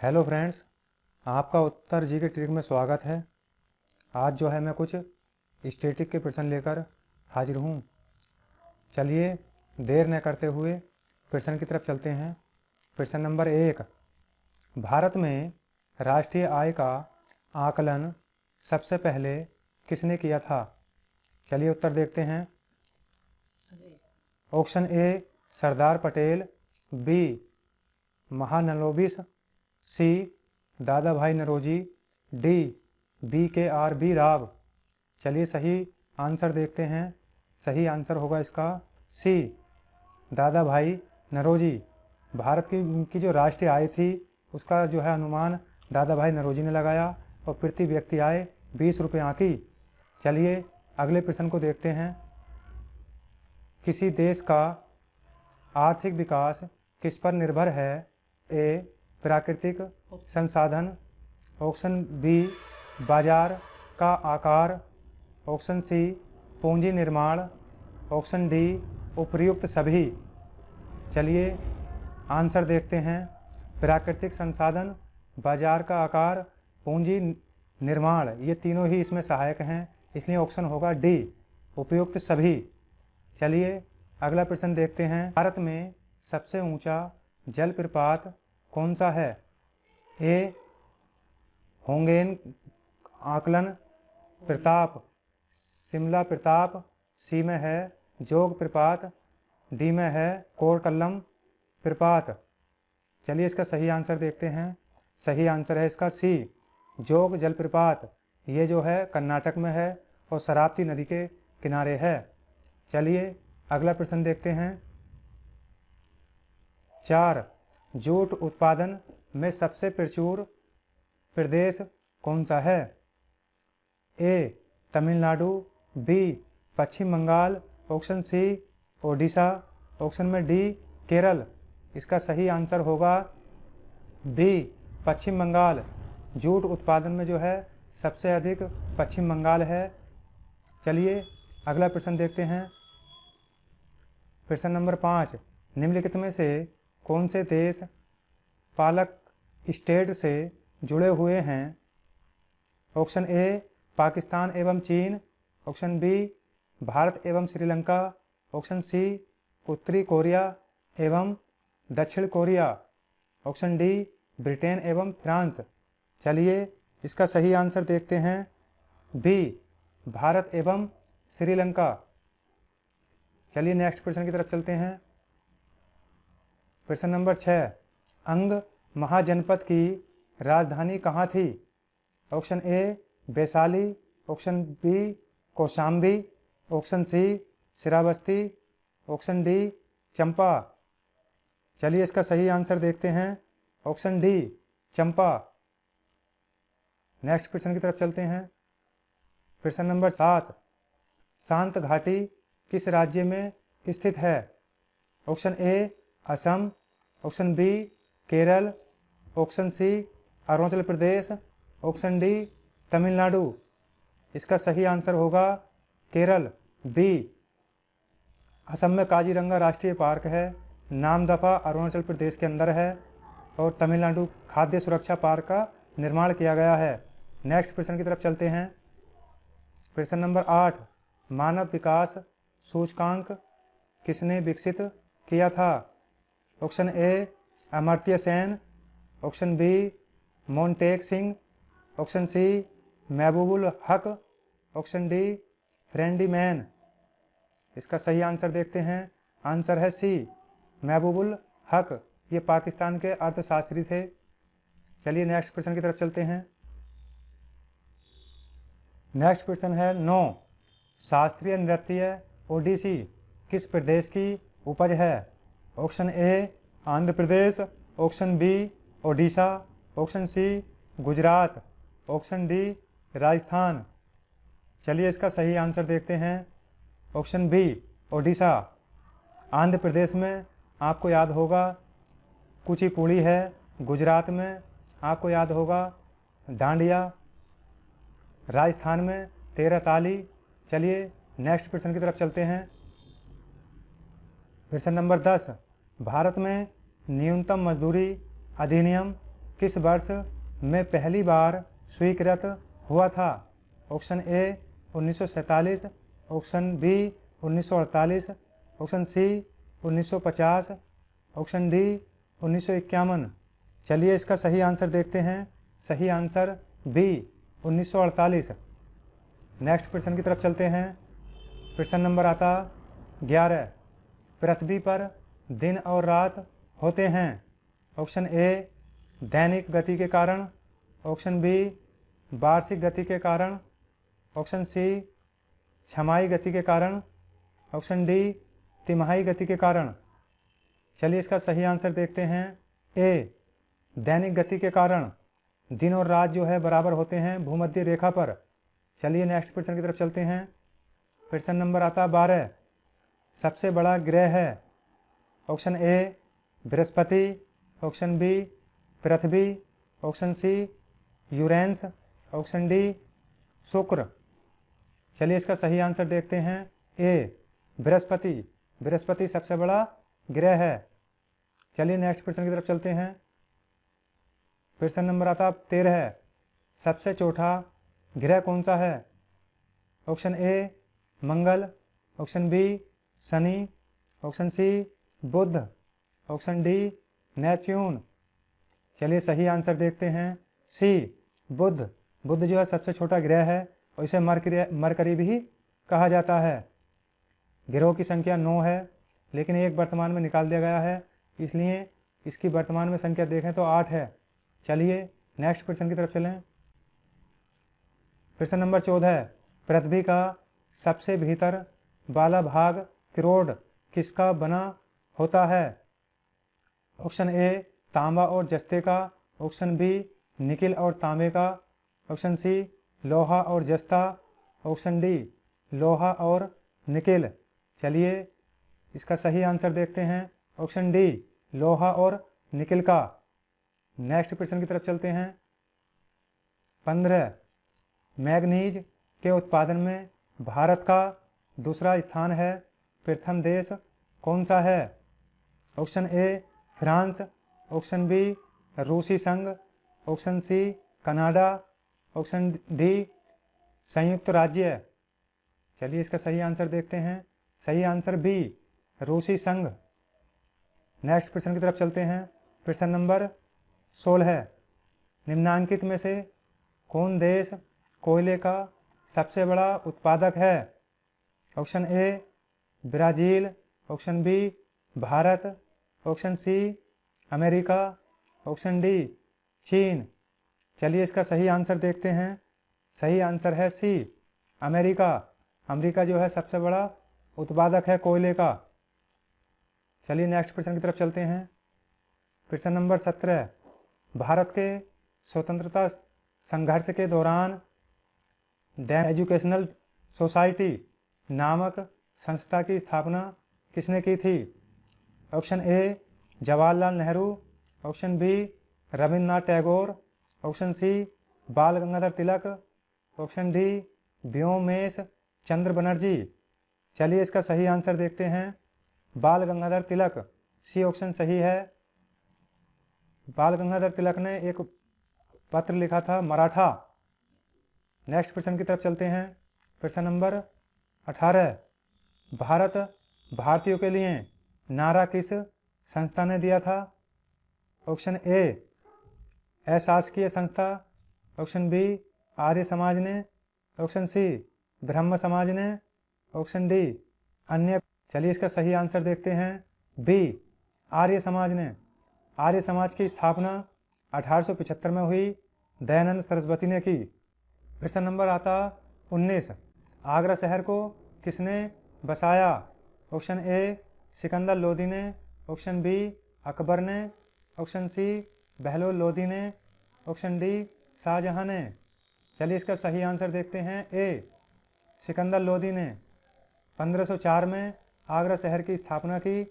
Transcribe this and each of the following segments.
Hello friends, आपका उत्तर जी के trick में स्वागत है। आज जो है मैं कुछ स्टैटिक के प्रश्न लेकर हाजिर हूँ। चलिए देर न करते हुए प्रश्न की तरफ चलते हैं। प्रश्न नंबर 1, भारत में राष्ट्रीय आय का आकलन सबसे पहले किसने किया था? चलिए उत्तर देखते हैं। Option A Sardar Patel, B Mahalanobis, C Dadabhai Naoroji, D BKR Rao. चलिए सही आंसर देखते हैं। सही आंसर होगा इसका सी दादा भाई नौरोजी। भारत की जो राष्ट्रीय आय थी उसका जो है अनुमान दादा भाई नौरोजी ने लगाया और प्रति व्यक्ति आय 20 रुपये आंकी। चलिए अगले प्रश्न को देखते हैं। किसी देश का आर्थिक विकास किस पर निर्भर है? ए प्राकृतिक संसाधन, ऑप्शन बी बाजार का आकार, ऑप्शन सी पूंजी निर्माण, ऑप्शन डी उपर्युक्त सभी। चलिए आंसर देखते हैं। प्राकृतिक संसाधन, बाजार का आकार, पूंजी निर्माण, ये तीनों ही इसमें सहायक हैं, इसलिए ऑप्शन होगा डी उपर्युक्त सभी। चलिए अगला प्रश्न देखते हैं। भारत में सबसे ऊंचा जलप्रपात कौन सा है? ए होंगेन आकलन प्रताप, शिमला प्रताप, सी में है जोग प्रपात, डी में है कोरकल्लम प्रपात। चलिए इसका सही आंसर देखते हैं। सही आंसर है इसका सी जोग जलप्रपात। ये जो है कर्नाटक में है और शरावती नदी के किनारे है। चलिए अगला प्रश्न देखते हैं। 4, जूट उत्पादन में सबसे प्रचुर प्रदेश कौन सा है? A Tamil Nadu, B Paschim Bangal, option C Odisha, option में डी केरल। इसका सही आंसर होगा बी पश्चिम बंगाल। जूट उत्पादन में जो है सबसे अधिक पश्चिम बंगाल है। चलिए अगला प्रश्न देखते हैं। प्रश्न नंबर 5, निम्नलिखित में से कौन से देश पालक स्टेट से जुड़े हुए हैं? ऑप्शन ए पाकिस्तान एवं चीन, ऑप्शन बी भारत एवं श्रीलंका, ऑप्शन सी उत्तरी कोरिया एवं दक्षिण कोरिया, ऑप्शन डी ब्रिटेन एवं फ्रांस। चलिए इसका सही आंसर देखते हैं। बी भारत एवं श्रीलंका। चलिए नेक्स्ट प्रश्न की तरफ चलते हैं। प्रश्न नंबर 6, अंग महाजनपद की राजधानी कहाँ थी? Option A Vaishali, option B Kaushambi, option C Shravasti, option D Champa. चलिए इसका सही आंसर देखते हैं। ऑप्शन डी चंपा। नेक्स्ट प्रश्न की तरफ चलते हैं। प्रश्न नंबर 7, शांत घाटी किस राज्य में स्थित है? Option A Assam, option B Kerala, option C Arunachal Pradesh, option D Tamil Nadu. इसका सही आंसर होगा केरल, बी। असम में काजीरंगा राष्ट्रीय पार्क है, नामदफा अरुणाचल प्रदेश के अंदर है और तमिलनाडु खाद्य सुरक्षा पार्क का निर्माण किया गया है। नेक्स्ट प्रश्न की तरफ चलते हैं। प्रश्न नंबर 8, मानव विकास सूचकांक किसने विकसित किया था? Option A Amartya Sen, option B Montek Singh, option C Mahbubul Haq, option D फ्रेंडी man. इसका सही आंसर देखते हैं। आंसर है सी महबूबुल हक। ये पाकिस्तान के अर्थशास्त्री थे। चलिए नेक्स्ट प्रश्न की तरफ चलते हैं। नेक्स्ट प्रश्न है 9, शास्त्रीय नृत्य ओडिसी किस प्रदेश की उपज है? Option A Andhra Pradesh, option B Odisha, option C Gujarat, option D Rajasthan. चलिए इसका सही आंसर देखते हैं। Option B Odisha. आंध्र प्रदेश में आपको याद होगा कुचिपुड़ी है, गुजरात में आपको याद होगा डांडिया, राजस्थान में तेरहताली। चलिए नेक्स्ट प्रश्न की तरफ चलते हैं। प्रश्न नंबर 10, भारत में न्यूनतम मजदूरी अधिनियम किस वर्ष में पहली बार स्वीकृत हुआ था? Option A 1947, option B 1948, option C 1950, option D 1951। चलिए इसका सही आंसर देखते हैं। सही आंसर बी 1948। नेक्स्ट प्रश्न की तरफ चलते हैं। प्रश्न नंबर आता 11। पृथ्वी पर दिन और रात होते हैं। ऑप्शन ए दैनिक गति के कारण, ऑप्शन बी वार्षिक गति के कारण, ऑप्शन सी छमाही गति के कारण, ऑप्शन डी तिमाही गति के कारण। चलिए इसका सही आंसर देखते हैं। ए दैनिक गति के कारण दिन और रात जो है बराबर होते हैं भूमध्य रेखा पर। चलिए नेक्स्ट प्रश्न की तरफ चलते हैं। प्रश्न नंबर आता 12। सबसे बड़ा ग्रह है। Option A Brihaspati, option B Prithvi, option C Uranus, option D Shukra. चलिए इसका सही आंसर देखते हैं। ए बृहस्पति। बृहस्पति सबसे बड़ा ग्रह है। चलिए नेक्स्ट प्रश्न की तरफ चलते हैं। प्रश्न नंबर आता 13। सबसे छोटा ग्रह कौन सा है? Option A Mangal, option B Shani, option C Budh, option D Neptune. चलिए सही आंसर देखते हैं। सी बुध। बुध जो है सबसे छोटा ग्रह है और इसे मरकरी भी कहा जाता है। ग्रहों की संख्या 9 है, लेकिन एक वर्तमान में निकाल दिया गया है, इसलिए इसकी वर्तमान में संख्या देखें तो 8 है। चलिए नेक्स्ट प्रश्न की तरफ चलें। प्रश्न नंबर 14। पृथ्वी का सबसे भीतर वाला भाग क्रोड किसका बना होता है? ऑप्शन ए तांबा और जस्ते का, ऑप्शन बी निकिल और तांबे का, ऑप्शन सी लोहा और जस्ता, ऑप्शन डी लोहा और निकिल। चलिए इसका सही आंसर देखते हैं। ऑप्शन डी लोहा और निकिल का। नेक्स्ट प्रश्न की तरफ चलते हैं। 15। मैग्नीज के उत्पादन में भारत का दूसरा स्थान है। प्रथम देश कौन सा है? Option A France, option B रूसी संघ, option C Canada, option D संयुक्त राज्य। चलिए इसका सही आंसर देखते हैं। सही आंसर बी रूसी संघ। नेक्स्ट प्रश्न की तरफ चलते हैं। प्रश्न नंबर 16। निम्नांकित में से कौन देश कोयले का सबसे बड़ा उत्पादक है? Option A Brazil, option B Bharat, option C America, option D चीन। चलिए इसका सही आंसर देखते हैं। सही आंसर है सी अमेरिका। अमेरिका जो है सबसे बड़ा उत्पादक है कोयले का। चलिए नेक्स्ट प्रश्न की तरफ चलते हैं। प्रश्न नंबर 17। भारत के स्वतंत्रता संघर्ष के दौरान डैम एजुकेशनल सोसाइटी नामक संस्था की स्थापना किसने की थी? Option A Jawaharlal Nehru, option B Rabindranath Tagore, option C Bal Gangadhar Tilak, option D Womesh Chandra Banerjee. चलिए इसका सही आंसर देखते हैं। बाल गंगाधर तिलक। सी ऑप्शन सही है। बाल गंगाधर तिलक ने एक पत्र लिखा था मराठा। नेक्स्ट प्रश्न की तरफ चलते हैं। प्रश्न नंबर 18। भारत भारतीयों के लिए नारा किस संस्था ने दिया था? ऑप्शन ए अशासकीय संस्था, ऑप्शन बी आर्य समाज ने, ऑप्शन सी ब्रह्म समाज ने, ऑप्शन डी अन्य। चलिए इसका सही आंसर देखते हैं। बी आर्य समाज ने। आर्य समाज की स्थापना 1875 में हुई, दयानंद सरस्वती ने की। प्रश्न नंबर आता 19। आगरा शहर को किसने बसाया? ऑप्शन ए सिकंदर लोदी ने, ऑप्शन बी अकबर ने, ऑप्शन सी बहलोल लोदी ने, ऑप्शन डी शाहजहां ने। चलिए इसका सही आंसर देखते हैं। ए सिकंदर लोदी ने 1504 में आगरा शहर की स्थापना की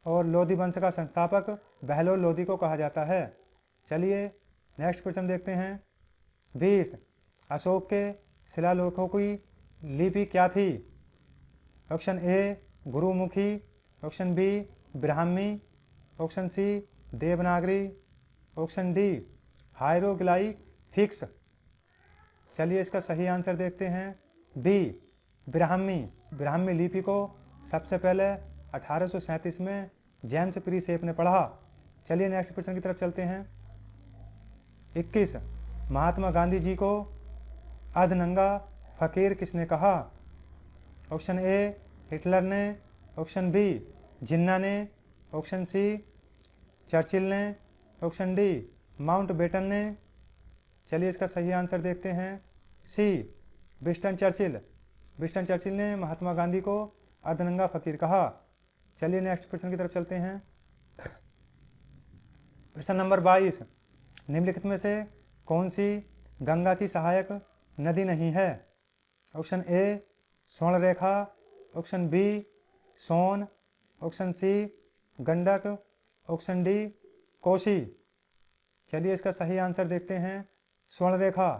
और लोदी वंश का संस्थापक बहलोल लोदी को कहा जाता है। चलिए नेक्स्ट प्रश्न देखते हैं। 20। अशोक के शिलालेखों की लिपि क्या थी? Option A Gurmukhi, option B Brahmi, option C Devanagari, option D hieroglyphics. चलिए इसका सही आंसर देखते हैं। बी ब्राह्मी। ब्राह्मी लिपि को सबसे पहले 1837 में जेम्स प्रीसेप ने पढ़ा। चलिए नेक्स्ट प्रश्न की तरफ चलते हैं। 21 महात्मा गांधी जी को अर्धनंगा फकीर किसने कहा? ऑप्शन ए हिटलर ने, ऑप्शन बी जिन्ना ने, ऑप्शन सी चर्चिल ने, ऑप्शन डी माउंटबेटन ने। चलिए इसका सही आंसर देखते हैं। सी विंस्टन चर्चिल। विंस्टन चर्चिल ने महात्मा गांधी को अर्धनंगा फकीर कहा। चलिए नेक्स्ट प्रश्न की तरफ चलते हैं। प्रश्न नंबर 22 निम्नलिखित में से कौन सी गंगा की सहायक नदी नहीं है? Option A Subarnarekha, option B Son, option C Gandak, option D Kosi. चलिए इसका सही आंसर देखते हैं। स्वर्णरेखा।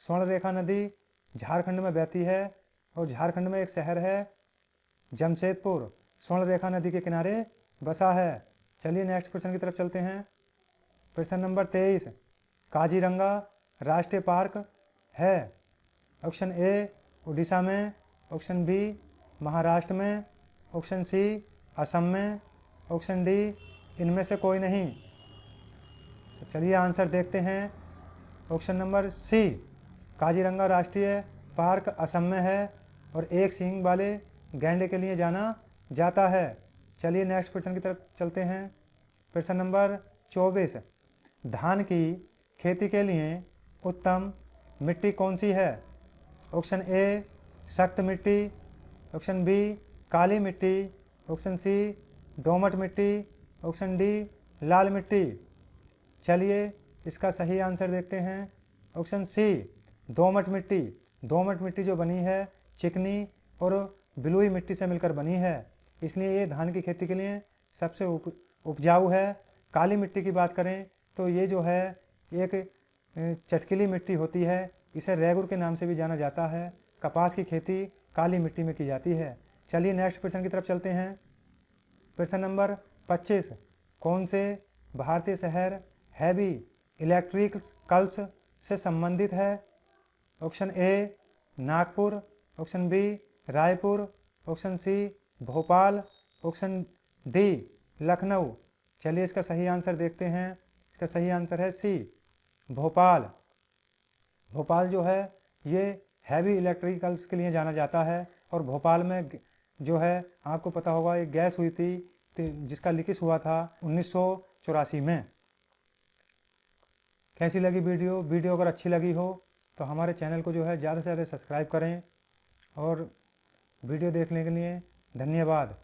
स्वर्णरेखा नदी झारखंड में बहती है और झारखंड में एक शहर है जमशेदपुर, स्वर्णरेखा नदी के किनारे बसा है। चलिए नेक्स्ट प्रश्न की तरफ चलते हैं। प्रश्न नंबर 23 काजीरंगा राष्ट्रीय पार्क है? ऑप्शन ए उड़ीसा में, ऑप्शन बी महाराष्ट्र में, ऑप्शन सी असम में, ऑप्शन डी इनमें से कोई नहीं। तो चलिए आंसर देखते हैं। ऑप्शन नंबर सी काजीरंगा राष्ट्रीय पार्क असम में है और एक सींग वाले गैंडे के लिए जाना जाता है। चलिए नेक्स्ट प्रश्न की तरफ चलते हैं। प्रश्न नंबर 24 धान की खेती के लिए उत्तम मिट्टी कौन सी है? ऑप्शन ए सख्त मिट्टी, ऑप्शन बी काली मिट्टी, ऑप्शन सी दोमट मिट्टी, ऑप्शन डी लाल मिट्टी। चलिए इसका सही आंसर देखते हैं। ऑप्शन सी दोमट मिट्टी। दोमट मिट्टी जो बनी है चिकनी और बलुई मिट्टी से मिलकर बनी है, इसलिए ये धान की खेती के लिए सबसे उपजाऊ है। काली मिट्टी की बात करें तो ये जो है एक चटकीली मिट्टी होती है, इसे रेगुर के नाम से भी जाना जाता है। कपास की खेती काली मिट्टी में की जाती है। चलिए नेक्स्ट प्रश्न की तरफ चलते हैं। प्रश्न नंबर 25 कौन से भारतीय शहर हैवी इलेक्ट्रिकल्स से संबंधित है? Option A Nagpur, option B Raipur, option C Bhopal, option D Lucknow. चलिए इसका सही आंसर देखते हैं। इसका सही आंसर है सी भोपाल। भोपाल जो है ये हैवी इलेक्ट्रिकल्स के लिए जाना जाता है और भोपाल में जो है आपको पता होगा एक गैस हुई थी जिसका लीकेज हुआ था 1984 में। कैसी लगी वीडियो अगर अच्छी लगी हो तो हमारे चैनल को जो है ज़्यादा से ज़्यादा सब्सक्राइब करें और वीडियो देखने के लिए धन्यवाद।